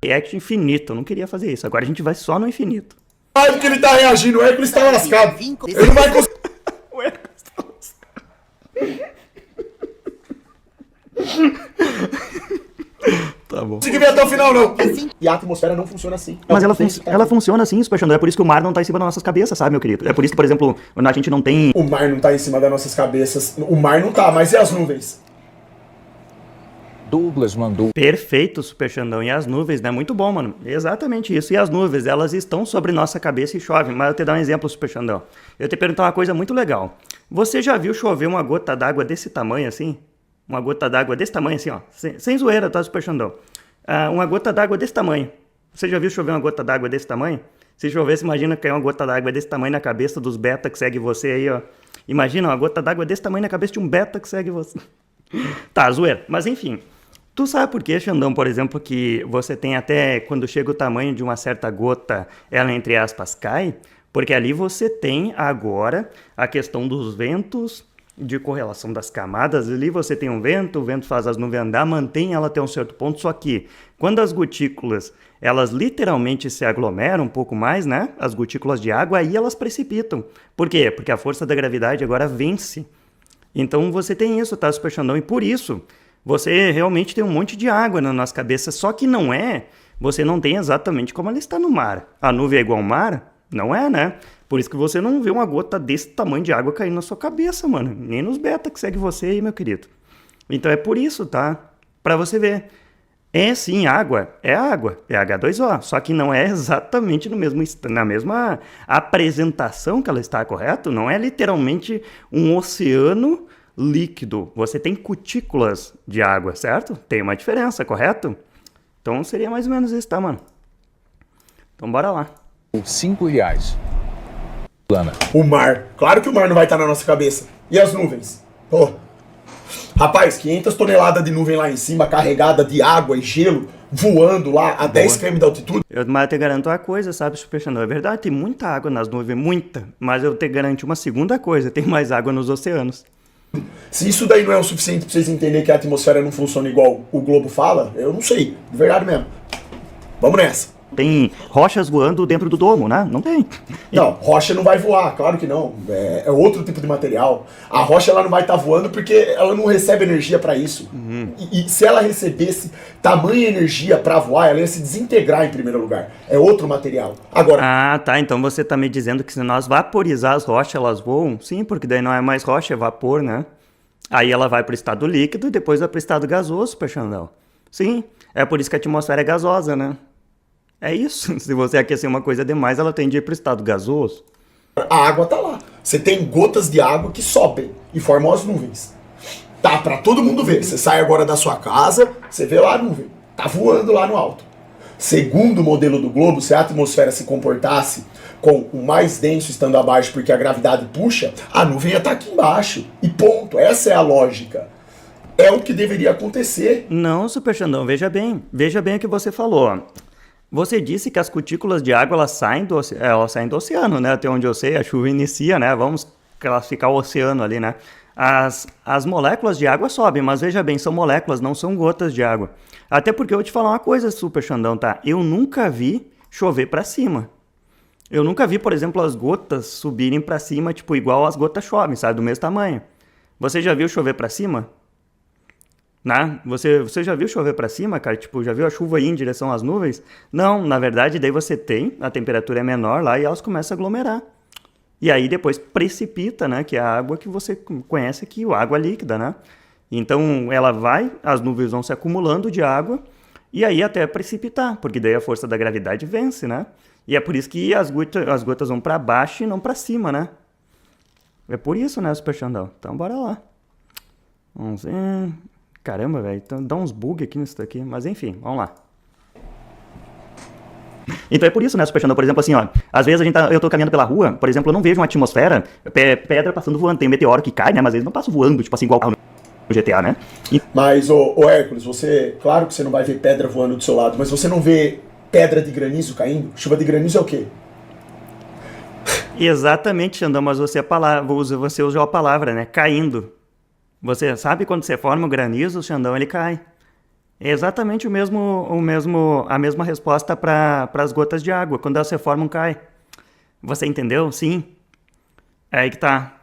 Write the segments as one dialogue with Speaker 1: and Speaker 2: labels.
Speaker 1: react infinito. Eu não queria fazer isso. Agora a gente vai só no infinito.
Speaker 2: Ai, que ele tá reagindo, o Hércules tá lascado. Ele não vai conseguir.
Speaker 1: O Hércules tá lascado. Tá bom.
Speaker 2: Consegui ver até o final, não. E a atmosfera não funciona assim.
Speaker 1: Mas ela funciona assim, Super Xandão. É por isso que o mar não tá em cima das nossas cabeças, sabe, meu querido? É por isso que, por exemplo, a gente não tem...
Speaker 2: O mar não tá em cima das nossas cabeças. O mar não tá, mas e as nuvens?
Speaker 3: Douglas mandou.
Speaker 1: Perfeito, Super Xandão. E as nuvens, né? Muito bom, mano. Exatamente isso. E as nuvens, elas estão sobre nossa cabeça e chovem. Mas eu te dar um exemplo, Super Xandão. Eu te perguntar uma coisa muito legal. Você já viu chover uma gota d'água desse tamanho assim? Uma gota d'água desse tamanho assim, ó. Sem zoeira, tá, Super Xandão? Uma gota d'água desse tamanho. Você já viu chover uma gota d'água desse tamanho? Se chover, você imagina cair uma gota d'água desse tamanho na cabeça dos beta que segue você aí, ó. Imagina uma gota d'água desse tamanho na cabeça de um beta que segue você. Tá, zoeira. Mas enfim... Tu sabe por que, Xandão, por exemplo, que você tem até, quando chega o tamanho de uma certa gota, ela, entre aspas, cai? Porque ali você tem agora a questão dos ventos, de correlação das camadas. Ali você tem um vento, o vento faz as nuvens andar, mantém ela até um certo ponto, só que quando as gotículas, elas literalmente se aglomeram um pouco mais, né? As gotículas de água, aí elas precipitam. Por quê? Porque a força da gravidade agora vence. Então você tem isso, tá, Super Xandão? E por isso... Você realmente tem um monte de água na nossa cabeça, só que não é, você não tem exatamente como ela está no mar. A nuvem é igual ao mar? Não é, né? Por isso que você não vê uma gota desse tamanho de água caindo na sua cabeça, mano. Nem nos beta que segue você aí, meu querido. Então é por isso, tá? Pra você ver. É sim, água, é H2O, só que não é exatamente na mesma apresentação que ela está, correto? Não é literalmente um oceano líquido. Você tem cutículas de água, certo? Tem uma diferença, correto? Então seria mais ou menos isso, tá, mano? Então bora lá.
Speaker 3: R$5. Plana.
Speaker 2: O mar. Claro que o mar não vai estar na nossa cabeça. E as nuvens? Oh. Rapaz, 500 toneladas de nuvem lá em cima, carregada de água e gelo, voando lá a 10 km de altitude.
Speaker 1: Mas eu te garanto uma coisa, sabe, Super Xandão? É verdade, tem muita água nas nuvens, muita. Mas eu te garanto uma segunda coisa, tem mais água nos oceanos.
Speaker 2: Se isso daí não é o suficiente pra vocês entenderem que a atmosfera não funciona igual o Globo fala, eu não sei. De verdade mesmo. Vamos nessa.
Speaker 1: Tem rochas voando dentro do domo, né? Não tem.
Speaker 2: Não, rocha não vai voar, claro que não. É outro tipo de material. A rocha ela não vai estar voando porque ela não recebe energia para isso. E se ela recebesse tamanha energia para voar, ela ia se desintegrar em primeiro lugar. É outro material. Agora...
Speaker 1: Ah, tá. Então você tá me dizendo que se nós vaporizar as rochas, elas voam? Sim, porque daí não é mais rocha, é vapor, né? Aí ela vai pro estado líquido e depois vai pro estado gasoso, Super Xandão. Sim, é por isso que a atmosfera é gasosa, né? É isso. Se você aquecer uma coisa demais, ela tende a ir para o estado gasoso.
Speaker 2: A água tá lá. Você tem gotas de água que sobem e formam as nuvens. Tá para todo mundo ver. Você sai agora da sua casa, você vê lá a nuvem. Tá voando lá no alto. Segundo o modelo do globo, se a atmosfera se comportasse com o mais denso estando abaixo porque a gravidade puxa, a nuvem ia estar aqui embaixo. E ponto. Essa é a lógica. É o que deveria acontecer.
Speaker 1: Não, Super Xandão, veja bem. Veja bem o que você falou. Você disse que as cutículas de água elas saem do oceano, né? Até onde eu sei, a chuva inicia, né? Vamos classificar o oceano ali, né? As moléculas de água sobem, mas veja bem, são moléculas, não são gotas de água. Até porque eu vou te falar uma coisa, Super Xandão, tá? Eu nunca vi chover pra cima. Eu nunca vi, por exemplo, as gotas subirem pra cima, tipo, igual as gotas chovem, sabe? Do mesmo tamanho. Você já viu chover pra cima? Né? Você já viu chover pra cima, cara? Tipo, já viu a chuva ir em direção às nuvens? Não, na verdade, daí você tem, a temperatura é menor lá e elas começam a aglomerar. E aí depois precipita, né? Que é a água que você conhece aqui, a água líquida, né? Então ela vai, as nuvens vão se acumulando de água e aí até precipitar, porque daí a força da gravidade vence, né? E é por isso que as gotas vão pra baixo e não pra cima, né? É por isso, né, Super Xandão? Então bora lá. Vamos ver... Caramba, velho, então dá uns bugs aqui nisso daqui, mas enfim, vamos lá. Então é por isso, né, Super Xandão, por exemplo, assim, ó, às vezes eu tô caminhando pela rua, por exemplo, eu não vejo uma atmosfera, pedra passando voando, tem um meteoro que cai, né, mas eles não passam voando, tipo assim, igual no GTA, né?
Speaker 2: Mas, ô Hércules, claro que você não vai ver pedra voando do seu lado, mas você não vê pedra de granizo caindo? Chuva de granizo é o quê?
Speaker 1: Exatamente, Xandão, mas você usou a palavra, né, caindo. Você sabe quando você forma o granizo, o Xandão, ele cai. É exatamente a mesma resposta para as gotas de água. Quando elas se formam, cai. Você entendeu? Sim. É aí que tá.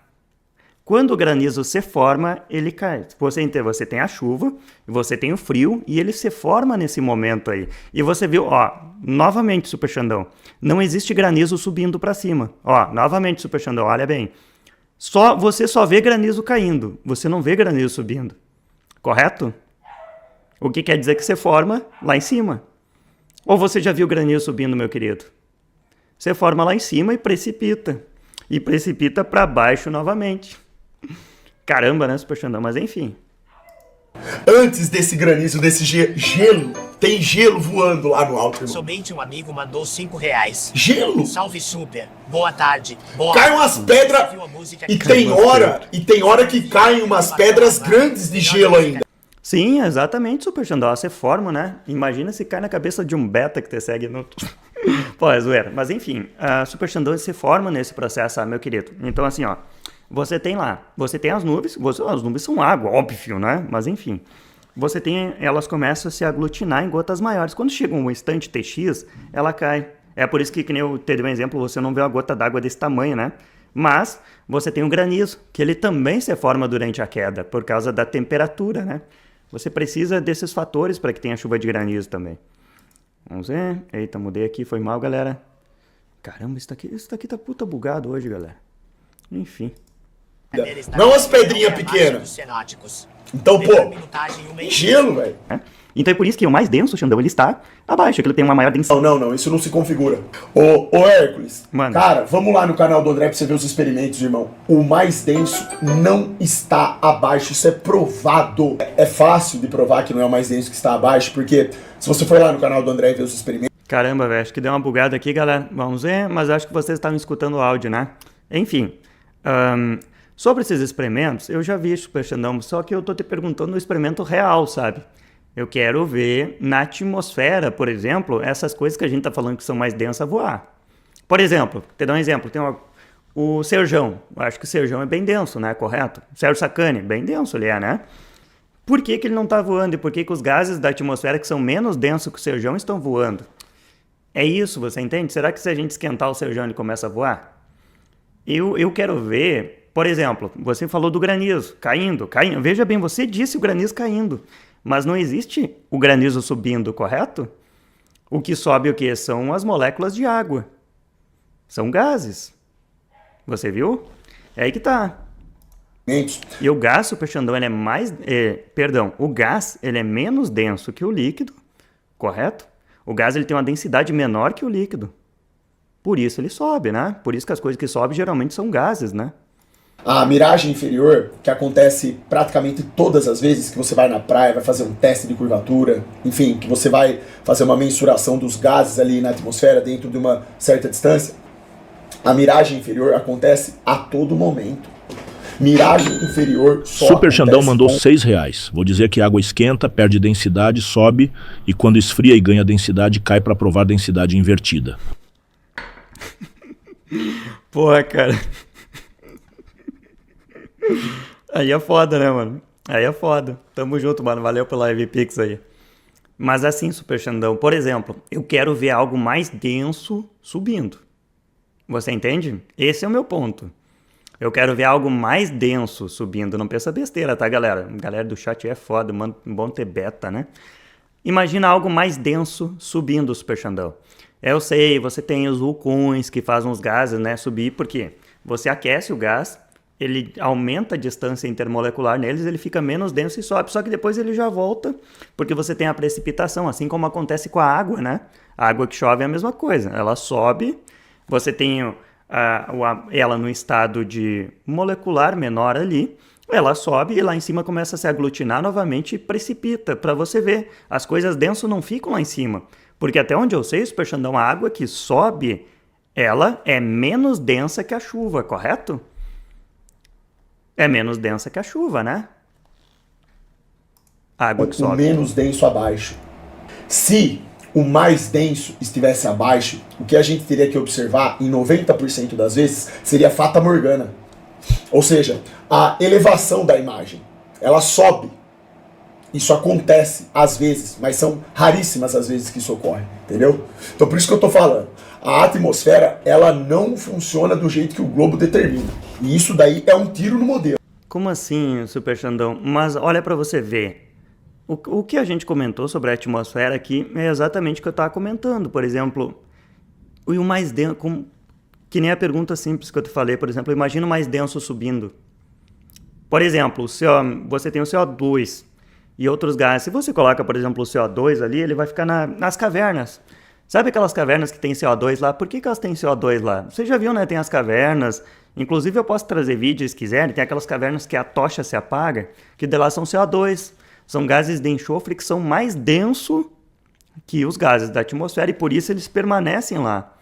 Speaker 1: Quando o granizo se forma, ele cai. Você tem a chuva, você tem o frio, e ele se forma nesse momento aí. E você viu, ó, novamente, Super Xandão, não existe granizo subindo para cima. Ó, novamente, Super Xandão, olha bem. Você só vê granizo caindo, você não vê granizo subindo. Correto? O que quer dizer que você forma lá em cima. Ou você já viu granizo subindo, meu querido? Você forma lá em cima e precipita. E precipita para baixo novamente. Caramba, né, Super Xandão? Mas enfim.
Speaker 2: Antes desse granizo, desse gelo, tem gelo voando lá no alto, irmão.
Speaker 4: Somente um amigo mandou R$5.
Speaker 2: Gelo?
Speaker 4: Salve, Super. Boa tarde. Boa
Speaker 2: Cai umas pedras e tem hora que caem umas pedras grandes de gelo ainda.
Speaker 1: Sim, exatamente, Super Xandão. Você forma, né? Imagina se cai na cabeça de um beta que te segue no... Pô, é zoeira. Mas enfim, Super Xandão se forma nesse processo, meu querido. Então assim, ó, você tem as nuvens, as nuvens são água, óbvio, né? Mas enfim, elas começam a se aglutinar em gotas maiores. Quando chega um instante TX, ela cai. É por isso que nem eu te dei um exemplo, você não vê uma gota d'água desse tamanho, né? Mas você tem o granizo, que ele também se forma durante a queda, por causa da temperatura, né? Você precisa desses fatores para que tenha chuva de granizo também. Vamos ver. Eita, mudei aqui, foi mal, galera. Caramba, isso daqui tá puta bugado hoje, galera. Enfim.
Speaker 2: Não as pedrinhas pequenas. Então, pô, tem gelo, velho.
Speaker 1: Então é por isso que o mais denso, Xandão, ele está abaixo, que ele tem uma maior densidade.
Speaker 2: Não, isso não se configura. Ô Hércules,
Speaker 1: mano,
Speaker 2: cara, vamos lá no canal do André pra você ver os experimentos, irmão. O mais denso não está abaixo, isso é provado. É fácil de provar que não é o mais denso que está abaixo, porque se você for lá no canal do André e ver os experimentos...
Speaker 1: Caramba, velho, acho que deu uma bugada aqui, galera. Vamos ver, mas acho que vocês estavam escutando o áudio, né? Enfim, sobre esses experimentos, eu já vi, Super Xandão, só que eu tô te perguntando no experimento real, sabe? Eu quero ver na atmosfera, por exemplo, essas coisas que a gente tá falando que são mais densas voar. Por exemplo, te dar um exemplo, tem o Serjão. Eu acho que o Serjão é bem denso, né? Correto? O Sérgio Sacani, bem denso ele é, né? Por que ele não tá voando e por que os gases da atmosfera que são menos densos que o Serjão estão voando? É isso, você entende? Será que se a gente esquentar o Serjão ele começa a voar? Eu quero ver, por exemplo, você falou do granizo caindo. Veja bem, você disse o granizo caindo. Mas não existe o granizo subindo, correto? O que sobe o quê? São as moléculas de água. São gases. Você viu? É aí que tá. E o gás, Super Xandão, ele é mais... o gás, ele é menos denso que o líquido, correto? O gás, ele tem uma densidade menor que o líquido. Por isso ele sobe, né? Por isso que as coisas que sobem geralmente são gases, né?
Speaker 2: A miragem inferior, que acontece praticamente todas as vezes que você vai na praia, vai fazer um teste de curvatura, enfim, que você vai fazer uma mensuração dos gases ali na atmosfera dentro de uma certa distância, a miragem inferior acontece a todo momento. Miragem inferior só
Speaker 5: Super Xandão mandou R$6. Vou dizer que a água esquenta, perde densidade, sobe e quando esfria e ganha densidade, cai para provar densidade invertida.
Speaker 1: Porra, cara. Aí é foda, né, mano? Aí é foda. Tamo junto, mano. Valeu pela Live Pix aí. Mas assim, Super Xandão, por exemplo, eu quero ver algo mais denso subindo. Você entende? Esse é o meu ponto. Eu quero ver algo mais denso subindo. Não pensa besteira, tá, galera? Galera do chat é foda, mano. Bom ter beta, né? Imagina algo mais denso subindo, Super Xandão. Eu sei, você tem os vulcões que fazem os gases, né, subir, porque você aquece o gás, ele aumenta a distância intermolecular neles, ele fica menos denso e sobe, só que depois ele já volta, porque você tem a precipitação, assim como acontece com a água, né? A água que chove é a mesma coisa, ela sobe, você tem ela no estado de molecular menor ali, ela sobe e lá em cima começa a se aglutinar novamente e precipita, para você ver, as coisas densas não ficam lá em cima, porque até onde eu sei, Super Xandão, a água que sobe, ela é menos densa que a chuva, correto? É menos densa que a chuva, né? A água que sobe.
Speaker 2: O menos denso abaixo. Se o mais denso estivesse abaixo, o que a gente teria que observar, em 90% das vezes, seria Fata Morgana. Ou seja, a elevação da imagem. Ela sobe. Isso acontece às vezes, mas são raríssimas as vezes que isso ocorre, entendeu? Então por isso que eu tô falando. A atmosfera, ela não funciona do jeito que o globo determina. E isso daí é um tiro no modelo.
Speaker 1: Como assim, Super Xandão? Mas olha pra você ver. O que a gente comentou sobre a atmosfera aqui é exatamente o que eu tava comentando. Por exemplo, o mais denso... Que nem a pergunta simples que eu te falei, por exemplo, imagina o mais denso subindo. Por exemplo, você tem o CO2 e outros gases. Se você coloca, por exemplo, o CO2 ali, ele vai ficar nas cavernas. Sabe aquelas cavernas que tem CO2 lá? Por que elas têm CO2 lá? Você já viu, né? Tem as cavernas. Inclusive eu posso trazer vídeos se quiserem. Tem aquelas cavernas que a tocha se apaga, que de lá são CO2. São gases de enxofre que são mais densos que os gases da atmosfera e por isso eles permanecem lá.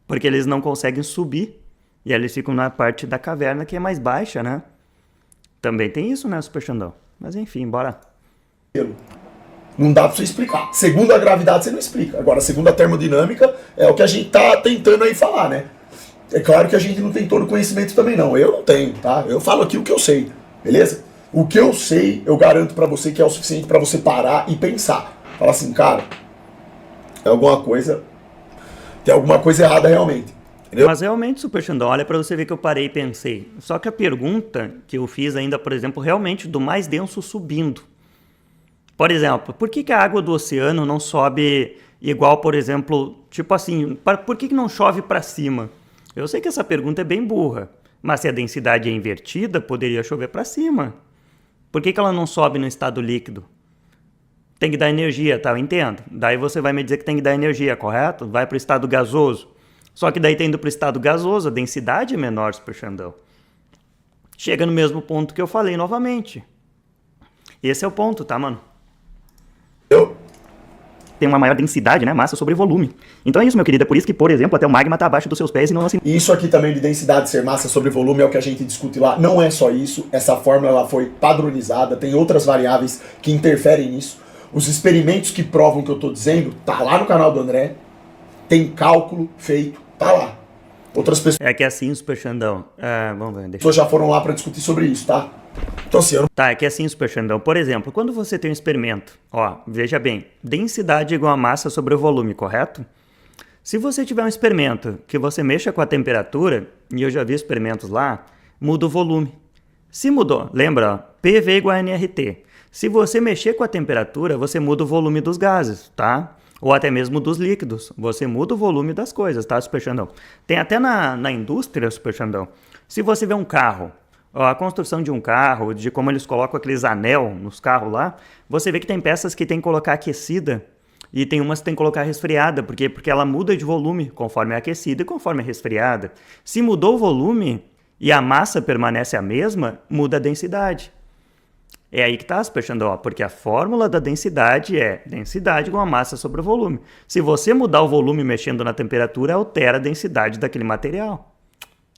Speaker 1: Porque eles não conseguem subir. E eles ficam na parte da caverna que é mais baixa, né? Também tem isso, né, Super Xandão? Mas enfim, bora.
Speaker 2: Não dá pra você explicar. Segundo a gravidade, você não explica. Agora, segundo a termodinâmica, é o que a gente tá tentando aí falar, né? É claro que a gente não tem todo o conhecimento também, não. Eu não tenho, tá? Eu falo aqui o que eu sei, beleza? O que eu sei, eu garanto pra você que é o suficiente pra você parar e pensar. Falar assim, cara, é alguma coisa... Tem alguma coisa errada realmente. Entendeu?
Speaker 1: Mas realmente, Super Xandão, olha pra você ver que eu parei e pensei. Só que a pergunta que eu fiz ainda, por exemplo, realmente do mais denso subindo. Por exemplo, por que a água do oceano não sobe igual, por exemplo, tipo assim, por que não chove para cima? Eu sei que essa pergunta é bem burra, mas se a densidade é invertida, poderia chover para cima. Por que ela não sobe no estado líquido? Tem que dar energia, tá? Eu entendo. Daí você vai me dizer que tem que dar energia, correto? Vai para o estado gasoso. Só que daí tá indo para o estado gasoso, a densidade é menor, Super Xandão. Chega no mesmo ponto que eu falei novamente. Esse é o ponto, tá, mano? Tem uma maior densidade, né? Massa sobre volume. Então é isso, meu querido. É por isso que, por exemplo, até o magma tá abaixo dos seus pés e não assim.
Speaker 2: Isso aqui também de densidade ser massa sobre volume é o que a gente discute lá. Não é só isso. Essa fórmula ela foi padronizada. Tem outras variáveis que interferem nisso. Os experimentos que provam o que eu tô dizendo, tá lá no canal do André. Tem cálculo feito, tá lá. Outras pessoas
Speaker 1: É que é assim, Super Xandão. Vamos ver, deixa.
Speaker 2: já foram lá para discutir sobre isso, tá? Então assim, eu não...
Speaker 1: Tá, é que é assim, Super Xandão. Por exemplo, quando você tem um experimento, ó, veja bem, densidade igual a massa sobre o volume, correto? Se você tiver um experimento que você mexa com a temperatura, e eu já vi experimentos lá, muda o volume. Se mudou, lembra, ó, PV igual a nRT. Se você mexer com a temperatura, você muda o volume dos gases, tá? Ou até mesmo dos líquidos. Você muda o volume das coisas, tá, Super Xandão? Tem até na indústria, Super Xandão. Se você vê um carro, ó, a construção de um carro, de como eles colocam aqueles anel nos carros lá, você vê que tem peças que tem que colocar aquecida e tem umas que tem que colocar resfriada. Por quê? Porque ela muda de volume conforme é aquecida e conforme é resfriada. Se mudou o volume e a massa permanece a mesma, muda a densidade. É aí que está, Super Xandão, porque a fórmula da densidade é densidade igual a massa sobre o volume. Se você mudar o volume mexendo na temperatura, altera a densidade daquele material.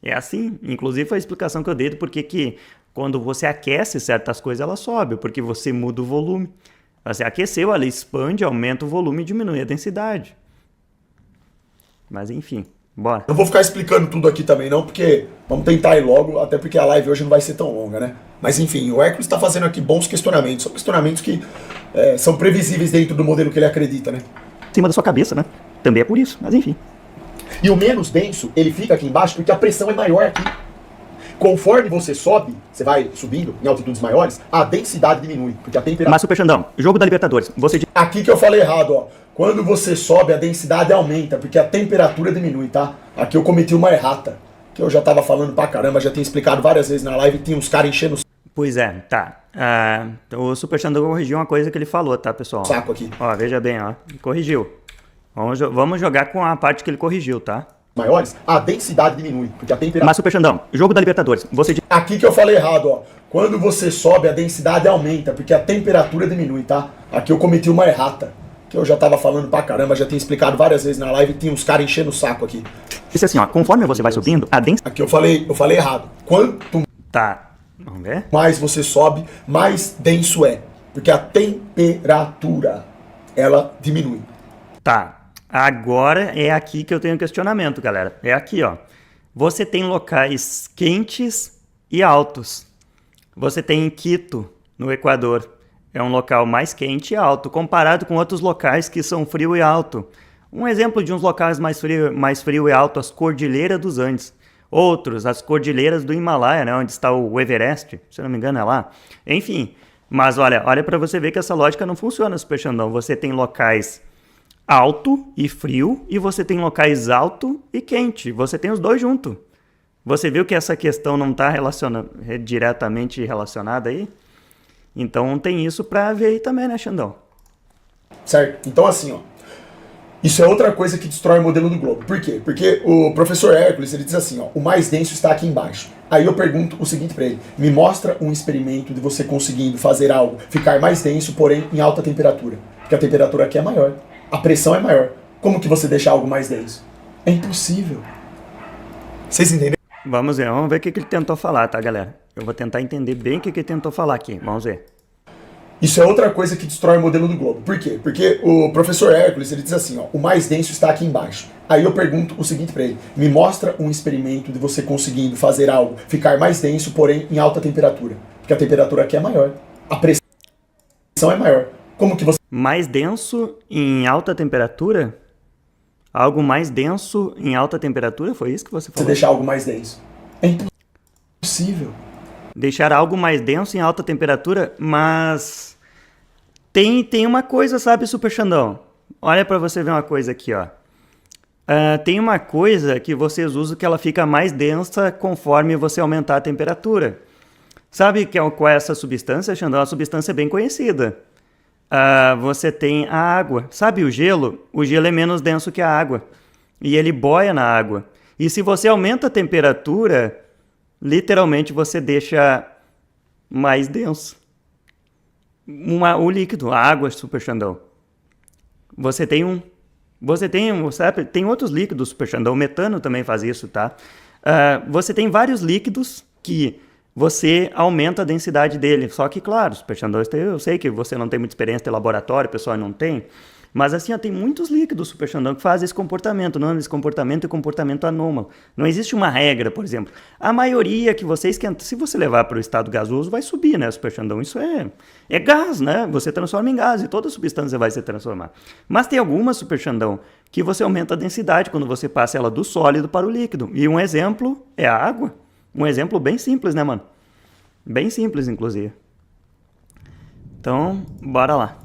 Speaker 1: É assim. Inclusive foi a explicação que eu dei do porquê que quando você aquece certas coisas, ela sobe, porque você muda o volume. Você aqueceu, ela expande, aumenta o volume e diminui a densidade. Mas enfim, bora.
Speaker 2: Não vou ficar explicando tudo aqui também não, porque vamos tentar ir logo, até porque a live hoje não vai ser tão longa, né? Mas enfim, o Hércules está fazendo aqui bons questionamentos. São questionamentos que são previsíveis dentro do modelo que ele acredita, né?
Speaker 1: Em cima da sua cabeça, né? Também é por isso, mas enfim.
Speaker 2: E o menos denso, ele fica aqui embaixo porque a pressão é maior aqui. Conforme você sobe, você vai subindo em altitudes maiores, a densidade diminui, porque a temperatura...
Speaker 1: Mas, Super Xandão, jogo da Libertadores, você...
Speaker 2: Aqui que eu falei errado, ó. Quando você sobe, a densidade aumenta, porque a temperatura diminui, tá? Aqui eu cometi uma errata, que eu já tava falando pra caramba, já tinha explicado várias vezes na live, tinha uns caras enchendo o
Speaker 1: Pois é, tá. O Super Xandão corrigiu uma coisa que ele falou, tá, pessoal?
Speaker 2: saco aqui.
Speaker 1: Ó, veja bem, ó. Corrigiu. Vamos jogar com a parte que ele corrigiu, tá?
Speaker 2: Maiores, a densidade diminui, porque a temperatura...
Speaker 1: Mas, Super Xandão, jogo da Libertadores, você...
Speaker 2: Aqui que eu falei errado, ó. Quando você sobe, a densidade aumenta, porque a temperatura diminui, tá? Aqui eu cometi uma errata, que eu já tava falando pra caramba, já tinha explicado várias vezes na live, tinha uns caras enchendo o saco aqui.
Speaker 1: Disse assim, ó, conforme você vai subindo, a densidade...
Speaker 2: Aqui eu falei errado. Quanto
Speaker 1: Tá, vamos ver?
Speaker 2: mais você sobe, mais denso é, porque a temperatura, ela diminui.
Speaker 1: Tá. Agora é aqui que eu tenho um questionamento, galera. É aqui, ó. Você tem locais quentes e altos. Você tem em Quito, no Equador, É um local mais quente e alto, comparado com outros locais que são frio e alto. Um exemplo de uns locais mais frio e alto, as Cordilheiras dos Andes. Outros, as Cordilheiras do Himalaia, né, onde está o Everest, se eu não me engano é lá. Enfim, mas olha para você ver que essa lógica não funciona, Super Xandão. Você tem locais alto e frio e você tem locais alto e quente. Você tem os dois juntos. Você viu que essa questão não está diretamente relacionada aí? Então tem isso para ver aí também, né, Xandão?
Speaker 2: Certo? Então assim, ó. Isso é outra coisa que destrói o modelo do globo. Por quê? Porque o professor Hércules, ele diz assim, ó, o mais denso está aqui embaixo. Aí eu pergunto o seguinte para ele, me mostra um experimento de você conseguindo fazer algo ficar mais denso, porém em alta temperatura. Porque a temperatura aqui é maior, a pressão é maior. Como que você deixa algo mais denso? É impossível. Vocês entenderam?
Speaker 1: Vamos ver o que ele tentou falar, tá, galera? Eu vou tentar entender bem o que ele tentou falar aqui, vamos ver.
Speaker 2: Isso é outra coisa que destrói o modelo do globo. Por quê? Porque o professor Hércules, ele diz assim, ó, o mais denso está aqui embaixo. Aí eu pergunto o seguinte para ele, me mostra um experimento de você conseguindo fazer algo ficar mais denso, porém em alta temperatura. Porque a temperatura aqui é maior, a pressão é maior. Como que você...
Speaker 1: Mais denso em alta temperatura? Algo mais denso em alta temperatura? Foi isso que você falou?
Speaker 2: Você deixar algo mais denso? É impossível.
Speaker 1: Deixar algo mais denso em alta temperatura, mas... Tem uma coisa, sabe, Super Xandão? Olha pra você ver uma coisa aqui, ó. Tem uma coisa que vocês usam que ela fica mais densa conforme você aumentar a temperatura. Sabe qual é essa substância, Xandão? É uma substância bem conhecida. Você tem a água. Sabe o gelo? O gelo é menos denso que a água. E ele boia na água. E se você aumenta a temperatura, literalmente você deixa mais denso. O líquido, a água, Super Xandão. Sabe, tem outros líquidos, Super Xandão. O metano também faz isso, tá? Você tem vários líquidos que você aumenta a densidade dele. Só que, claro, Super Xandão, eu sei que você não tem muita experiência de laboratório, o pessoal não tem. Mas assim, ó, tem muitos líquidos, Super Xandão, que fazem esse comportamento. O nome desse comportamento é comportamento anômalo. Não existe uma regra, por exemplo. A maioria que você esquenta, se você levar para o estado gasoso, vai subir, né, Super Xandão? Isso é gás, né? Você transforma em gás e toda substância vai se transformar. Mas tem algumas, Super Xandão, que você aumenta a densidade quando você passa ela do sólido para o líquido. E um exemplo é a água. Um exemplo bem simples, né, mano? Bem simples, inclusive. Então, bora lá.